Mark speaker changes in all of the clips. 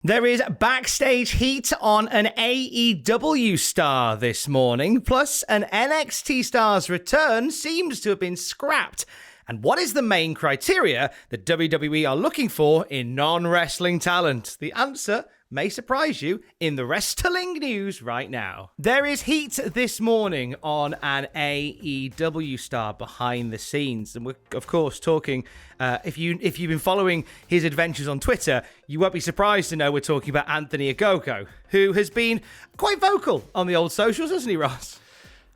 Speaker 1: There is backstage heat on an AEW star this morning, plus an NXT star's return seems to have been scrapped. And what is the main criteria that WWE are looking for in non-wrestling talent? The answer may surprise you in the wrestling news right now. There is heat this morning on an AEW star behind the scenes, and we're of course talking. If you've been following his adventures on Twitter, you won't be surprised to know we're talking about Anthony Ogogo, who has been quite vocal on the old socials, hasn't he, Ross?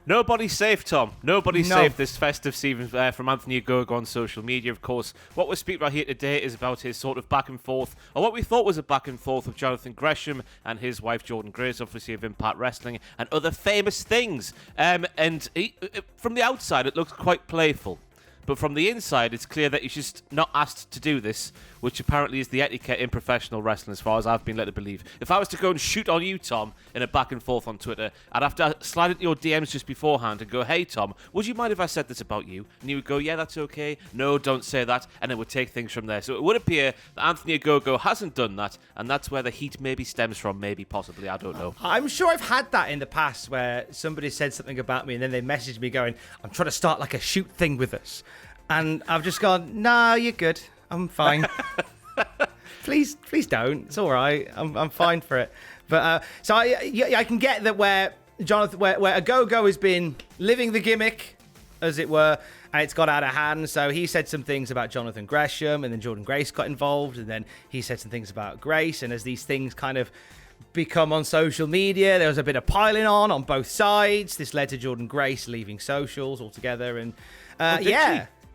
Speaker 2: Nobody's safe, Tom. Nobody's safe this festive season from Anthony Ogogo on social media, of course. What we're speaking about here today is about his sort of back and forth, or what we thought was a back and forth with Jonathan Gresham and his wife Jordan Grace, obviously of Impact Wrestling, and other famous things. From the outside, it looks quite playful. But from the inside, it's clear that he's just not asked to do this, which apparently is the etiquette in professional wrestling, as far as I've been led to believe. If I was to go and shoot on you, Tom, in a back and forth on Twitter, I'd have to slide into your DMs just beforehand and go, "Hey, Tom, would you mind if I said this about you?" And you would go, "Yeah, that's okay. No, don't say that." And it would take things from there. So it would appear that Anthony Ogogo hasn't done that, and that's where the heat maybe stems from, maybe, possibly, I don't know.
Speaker 1: I'm sure I've had that in the past where somebody said something about me and then they messaged me going, "I'm trying to start like a shoot thing with us." And I've just gone, "No, you're good. I'm fine." Please don't. It's all right. I'm fine for it. But so I can get that where Jonathan, where Ogogo has been living the gimmick, as it were, and it's got out of hand. So he said some things about Jonathan Gresham, and then Jordan Grace got involved, and then he said some things about Grace. And as these things kind of become on social media, there was a bit of piling on both sides. This led to Jordan Grace leaving socials altogether, and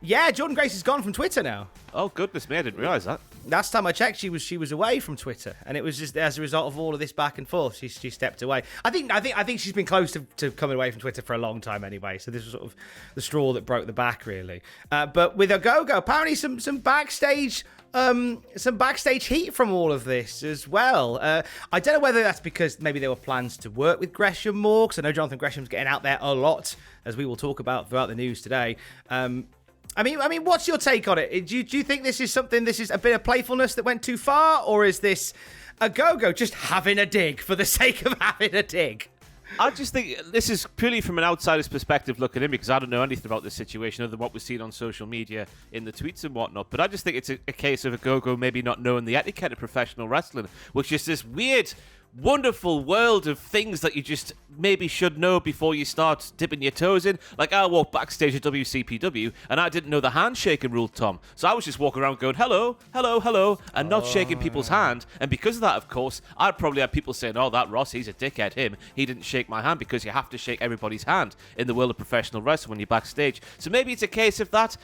Speaker 1: yeah, Jordan Grace is gone from Twitter now.
Speaker 2: Oh, goodness me, I didn't realise that.
Speaker 1: Last time I checked, she was away from Twitter, and it was just as a result of all of this back and forth, she stepped away. I think she's been close to coming away from Twitter for a long time anyway. So this was sort of the straw that broke the back, really. But with Ogogo, apparently some backstage heat from all of this as well. I don't know whether that's because maybe there were plans to work with Gresham more, because I know Jonathan Gresham's getting out there a lot, as we will talk about throughout the news today. I mean, what's your take on it? Do you think this is a bit of playfulness that went too far, or is this Ogogo just having a dig for the sake of having a dig?
Speaker 2: I just think this is purely from an outsider's perspective looking in, because I don't know anything about this situation other than what we've seen on social media in the tweets and whatnot. But I just think it's a case of Ogogo maybe not knowing the etiquette of professional wrestling, which is this weird, wonderful world of things that you just maybe should know before you start dipping your toes in. Like, I walked backstage at WCPW and I didn't know the handshaking rule, Tom. So I was just walking around going, "Hello, hello, hello," and not shaking people's hand. And because of that, of course, I'd probably have people saying, "Oh, that Ross, he's a dickhead, him. He didn't shake my hand," because you have to shake everybody's hand in the world of professional wrestling when you're backstage. So maybe it's a case of that.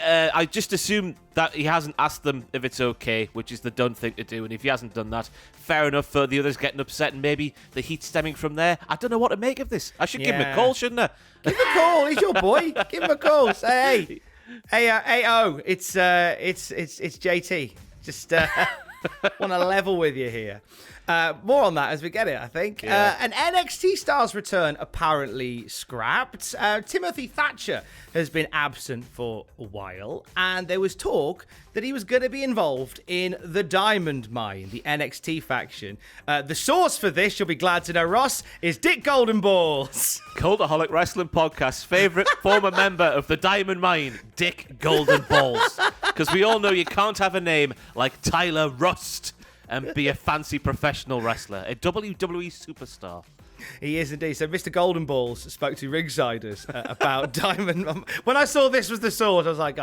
Speaker 2: I just assume that he hasn't asked them if it's okay, which is the done thing to do. And if he hasn't done that, fair enough for the others getting upset, and maybe the heat stemming from there. I don't know what to make of this. I should give him a call, shouldn't I?
Speaker 1: Give him a call. He's your boy. Give him a call. Say, hey, it's JT. Just want to level with you here. More on that as we get it, I think. Yeah. An NXT star's return apparently scrapped. Timothy Thatcher has been absent for a while, and there was talk that he was going to be involved in the Diamond Mine, the NXT faction. The source for this, you'll be glad to know, Ross, is Dick Goldenballs.
Speaker 2: Cultaholic Wrestling Podcast's favourite former member of the Diamond Mine, Dick Goldenballs. Because we all know you can't have a name like Tyler Rust and be a fancy professional wrestler, a WWE superstar.
Speaker 1: He is indeed. So Mr. Goldenballs spoke to Ringsiders about Diamond. When I saw this was the source, I was like,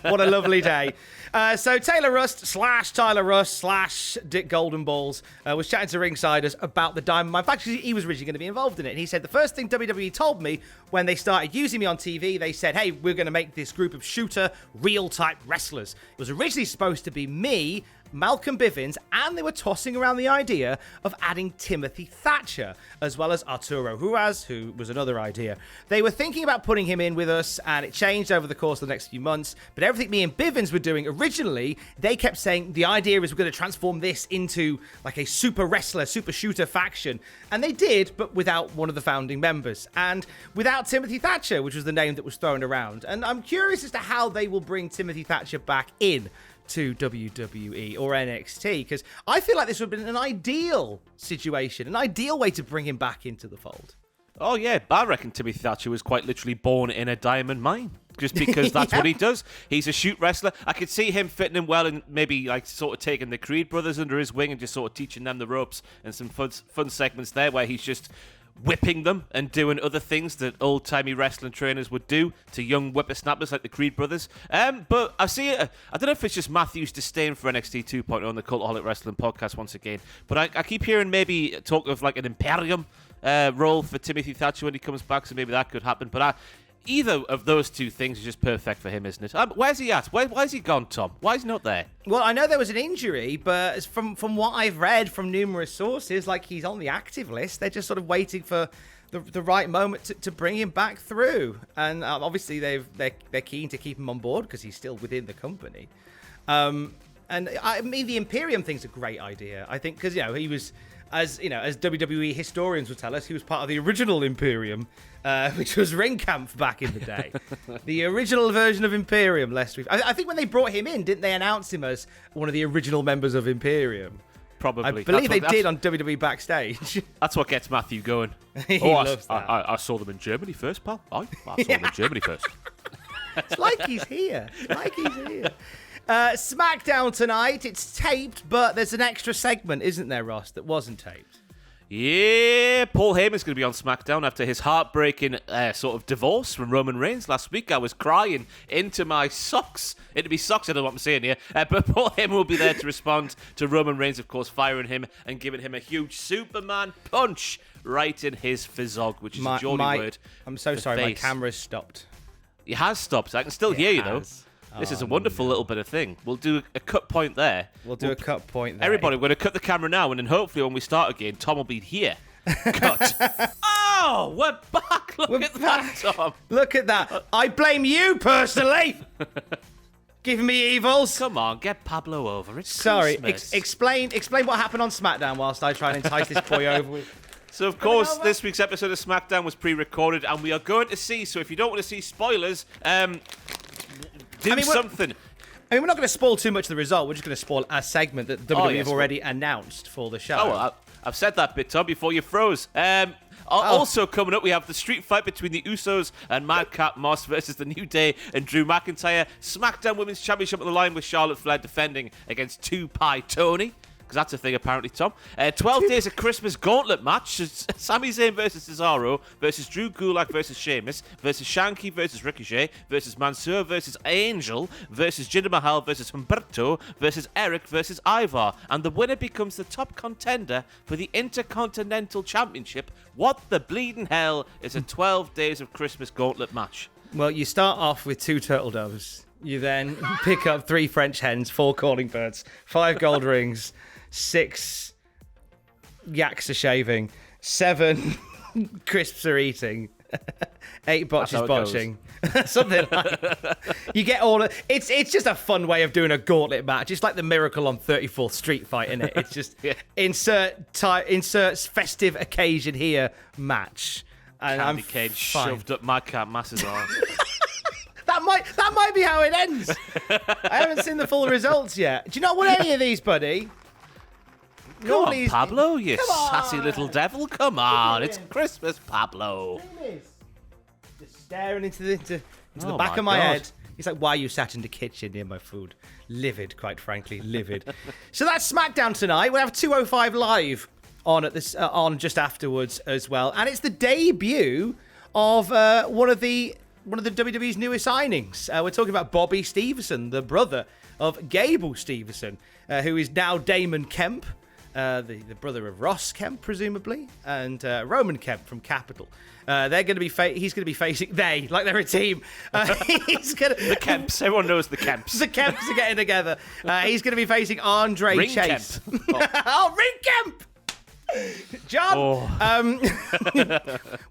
Speaker 1: what a lovely day. So Tyler Rust / Dick Goldenballs was chatting to Ringsiders about the Diamond Mine. In fact, he was originally going to be involved in it. And he said, the first thing WWE told me when they started using me on TV, they said, "Hey, we're going to make this group of shooter, real-type wrestlers." It was originally supposed to be me, Malcolm Bivens, and they were tossing around the idea of adding Timothy Thatcher, as well as Arturo Ruas, who was another idea. They were thinking about putting him in with us, and it changed over the course of the next few months, but everything me and Bivens were doing originally, they kept saying the idea is we're going to transform this into like a super wrestler, super shooter faction, and they did, but without one of the founding members, and without Timothy Thatcher, which was the name that was thrown around. And I'm curious as to how they will bring Timothy Thatcher back in to WWE or NXT, because I feel like this would have been an ideal situation, an ideal way to bring him back into the fold.
Speaker 2: Oh, yeah. I reckon Timothy Thatcher was quite literally born in a diamond mine. Just because that's what he does. He's a shoot wrestler. I could see him fitting in well and maybe like sort of taking the Creed brothers under his wing and just sort of teaching them the ropes, and some fun segments there where he's just whipping them and doing other things that old-timey wrestling trainers would do to young whippersnappers like the Creed brothers. But I see it. I don't know if it's just Matthew's disdain for NXT 2.0 on the Cultaholic Wrestling podcast once again, but I keep hearing maybe talk of like an Imperium role for Timothy Thatcher when he comes back, so maybe that could happen. But either of those two things is just perfect for him, isn't it? Where's he at? Why's he gone, Tom? Why is he not there?
Speaker 1: Well, I know there was an injury, but from what I've read from numerous sources, like he's on the active list. They're just sort of waiting for the right moment to bring him back through. And obviously they're keen to keep him on board because he's still within the company. And I mean, the Imperium thing's a great idea, I think, because, he was... As WWE historians will tell us, he was part of the original Imperium, which was Ringkampf back in the day. The original version of Imperium, I think when they brought him in, didn't they announce him as one of the original members of Imperium?
Speaker 2: Probably.
Speaker 1: I believe they did on WWE Backstage.
Speaker 2: That's what gets Matthew going.
Speaker 1: He loves that.
Speaker 2: I saw them in Germany first, pal. I saw them in Germany first.
Speaker 1: It's like he's here. SmackDown tonight. It's taped, but there's an extra segment, isn't there, Ross, that wasn't taped?
Speaker 2: Yeah, Paul Heyman's going to be on SmackDown after his heartbreaking sort of divorce from Roman Reigns last week. I was crying into my socks. I don't know what I'm saying here. But Paul Heyman will be there to respond to Roman Reigns, of course, firing him and giving him a huge Superman punch right in his fizzog, which is a jolly word.
Speaker 1: I'm so sorry, my camera's stopped.
Speaker 2: It has stopped. I can still hear you, though. This is a wonderful little bit of thing. We'll do a cut point there. Everybody, we're going to cut the camera now, and then hopefully when we start again, Tom will be here. Cut. Oh, we're back. Look at that, Tom.
Speaker 1: Look at that. I blame you personally. Giving me evils.
Speaker 2: Come on, get Pablo over. It's
Speaker 1: sorry.
Speaker 2: Christmas.
Speaker 1: Explain what happened on SmackDown whilst I try and entice this boy over with.
Speaker 2: So, of course, this week's episode of SmackDown was pre-recorded, and we are going to see, so if you don't want to see spoilers, something.
Speaker 1: We're not going to spoil too much of the result. We're just going to spoil a segment that WWE have already announced for the show.
Speaker 2: Oh, well, I've said that bit, Tom, before you froze. Also coming up, we have the street fight between the Usos and Madcap Moss versus The New Day and Drew McIntyre. SmackDown Women's Championship on the line with Charlotte Flair defending against 2-Pie Tony. Because that's a thing, apparently, Tom. 12 Days of Christmas Gauntlet match. Sami Zayn versus Cesaro versus Drew Gulak versus Sheamus versus Shanky versus Ricochet versus Mansoor versus Angel versus Jinder Mahal versus Humberto versus Eric versus Ivar. And the winner becomes the top contender for the Intercontinental Championship. What the bleeding hell is a 12 Days of Christmas Gauntlet match?
Speaker 1: Well, you start off with 2 turtle doves. You then pick up 3 French hens, 4 calling birds, 5 gold rings, 6 yaks are shaving, 7 crisps are eating, 8 botches botching. Something like that. You get all of it's just a fun way of doing a gauntlet match. It's like the Miracle on 34th Street fight, isn't it? It's just inserts festive occasion here match. And
Speaker 2: Candy cane shoved up Madcap Mass's arse.
Speaker 1: That might be how it ends. I haven't seen the full results yet. Do you not want any of these, buddy?
Speaker 2: Come on, Pablo, you sassy little devil. Come on, it's Christmas, Pablo.
Speaker 1: Just staring into the back of my head. He's like, why are you sat in the kitchen near my food? Livid, quite frankly, livid. So that's SmackDown tonight. We'll have 205 live on at this on just afterwards as well, and it's the debut of one of the WWE's newest signings. We're talking about Bobby Stevenson, the brother of Gable Stevenson, who is now Damon Kemp, the brother of Ross Kemp, presumably, and Roman Kemp from Capital. He's going to be facing like they're a team. The
Speaker 2: Kemps. Everyone knows the Kemps.
Speaker 1: The Kemps are getting together. He's going to be facing Andre
Speaker 2: Ring
Speaker 1: Chase.
Speaker 2: Kemp.
Speaker 1: Oh, Ring Kemp. John,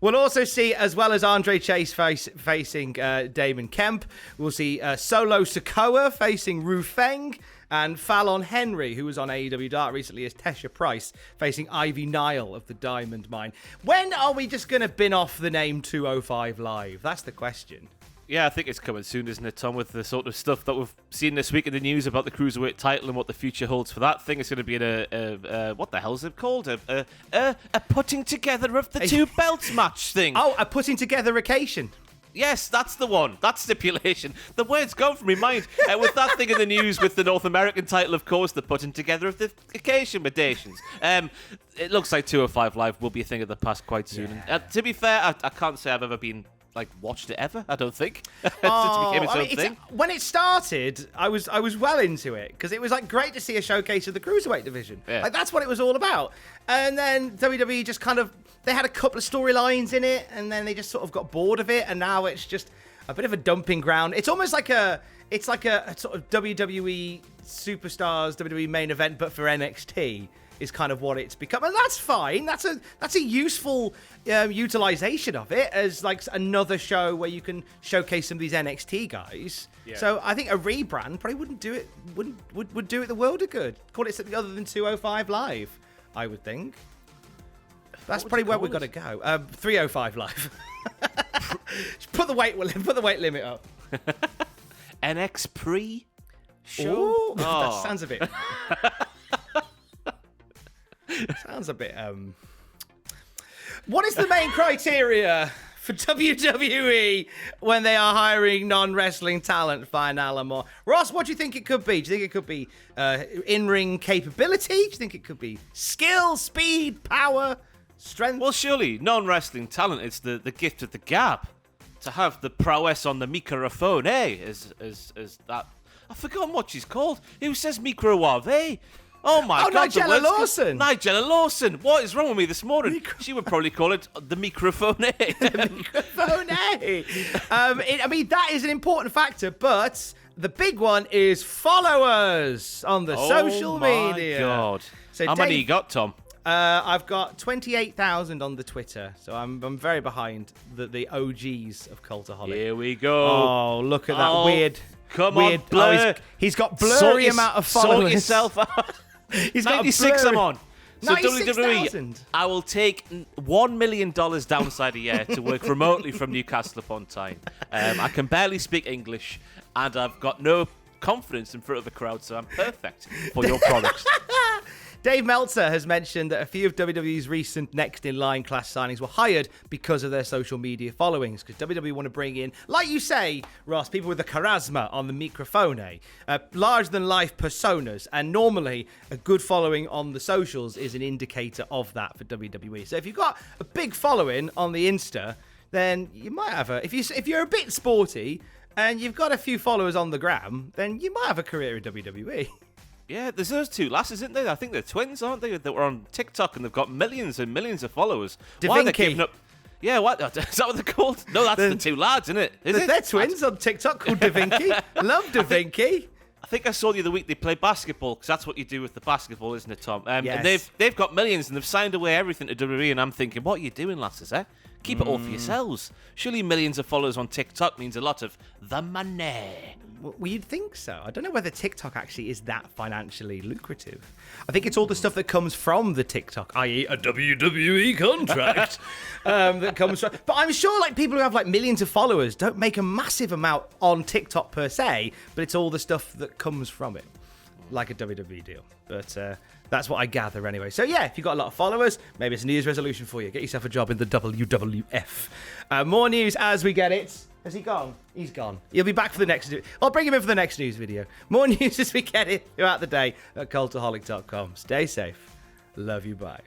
Speaker 1: we'll also see, as well as Andre Chase facing Damon Kemp, we'll see Solo Sikoa facing Ru Feng, and Fallon Henry, who was on AEW Dark recently as Tesha Price, facing Ivy Nile of the Diamond Mine. When are we just going to bin off the name 205 Live? That's the question.
Speaker 2: Yeah, I think it's coming soon, isn't it, Tom, with the sort of stuff that we've seen this week in the news about the Cruiserweight title and what the future holds for that thing. It's going to be what the hell is it called? A putting together of the two belts match thing.
Speaker 1: Oh, a putting together occasion.
Speaker 2: Yes, that's the one. That stipulation. The word's gone from my mind. With that thing in the news with the North American title, of course, the putting together of the occasion mutations. It looks like 205 Live will be a thing of the past quite soon.
Speaker 1: Yeah.
Speaker 2: And, to be fair, I can't say I've ever been watched it ever. I don't think. Since it became its own thing.
Speaker 1: When it started, I was well into it because it was great to see a showcase of the cruiserweight division.
Speaker 2: Yeah.
Speaker 1: That's what it was all about. And then WWE just they had a couple of storylines in it, and then they just sort of got bored of it, and now it's just a bit of a dumping ground. It's almost like a sort of WWE Superstars, WWE main event, but for NXT. Is kind of what it's become, and that's fine. That's a useful utilization of it as another show where you can showcase some of these NXT guys. Yeah. So I think a rebrand probably would do it the world of good. Call it something other than 205 Live, I would think. That's probably where we've got to go. 305 Live. Just put the weight limit up.
Speaker 2: NX Pre show.
Speaker 1: Ooh, that sounds a bit. Sounds a bit. What is the main criteria for WWE when they are hiring non-wrestling talent? Find out more. Ross, what do you think it could be? Do you think it could be in-ring capability? Do you think it could be skill, speed, power, strength?
Speaker 2: Well, surely non-wrestling talent is the gift of the gab. To have the prowess on the microphone, is that? I've forgotten what she's called. Who says microwave? Oh my God!
Speaker 1: Nigella Lawson.
Speaker 2: Nigella Lawson. What is wrong with me this morning? She would probably call it the microphone.
Speaker 1: The microphone. I mean, that is an important factor, but the big one is followers on the social media.
Speaker 2: Oh my God!
Speaker 1: So
Speaker 2: how many you got, Tom?
Speaker 1: I've got 28,000 on the Twitter, so I'm very behind the OGs of Cultaholic.
Speaker 2: Here we go.
Speaker 1: Oh, look at that weird.
Speaker 2: Come on, Blur.
Speaker 1: He's got blurry amount of followers.
Speaker 2: Sort yourself out.
Speaker 1: He's got
Speaker 2: 96 I'm on. So
Speaker 1: 96,000.
Speaker 2: WWE, I will take $1 million downside a year to work remotely from Newcastle upon Tyne. I can barely speak English, and I've got no confidence in front of a crowd, so I'm perfect for your products.
Speaker 1: Dave Meltzer has mentioned that a few of WWE's recent next-in-line class signings were hired because of their social media followings, because WWE want to bring in, like you say, Ross, people with the charisma on the microphone, larger-than-life personas, and normally a good following on the socials is an indicator of that for WWE. So if you've got a big following on the Insta, then you might have if you're a bit sporty and you've got a few followers on the gram, then you might have a career in WWE.
Speaker 2: Yeah, there's those two lasses, isn't there? I think they're twins, aren't they? That were on TikTok and they've got millions and millions of followers. Why are they giving up? Yeah, what? Is that what they're called? No, that's the two lads, isn't it?
Speaker 1: They're twins on TikTok called Da Vinci. Love Da Vinci.
Speaker 2: I think I saw the other week they play basketball, because that's what you do with the basketball, isn't it, Tom?
Speaker 1: Yes.
Speaker 2: And they've got millions and they've signed away everything to WWE, and I'm thinking, what are you doing, lasses, eh? Keep it all for yourselves. Surely millions of followers on TikTok means a lot of the money.
Speaker 1: Well, you'd think so. I don't know whether TikTok actually is that financially lucrative. I think it's all the stuff that comes from the TikTok, i.e. a WWE contract that comes from. But I'm sure people who have millions of followers don't make a massive amount on TikTok per se, but it's all the stuff that comes from it, like a WWE deal. But that's what I gather anyway. So yeah, if you've got a lot of followers, maybe it's a New Year's resolution for you. Get yourself a job in the WWF. More news as we get it. Has he gone? He's gone. He'll be back for the next. I'll bring him in for the next news video. More news as we get it throughout the day at cultaholic.com. Stay safe. Love you. Bye.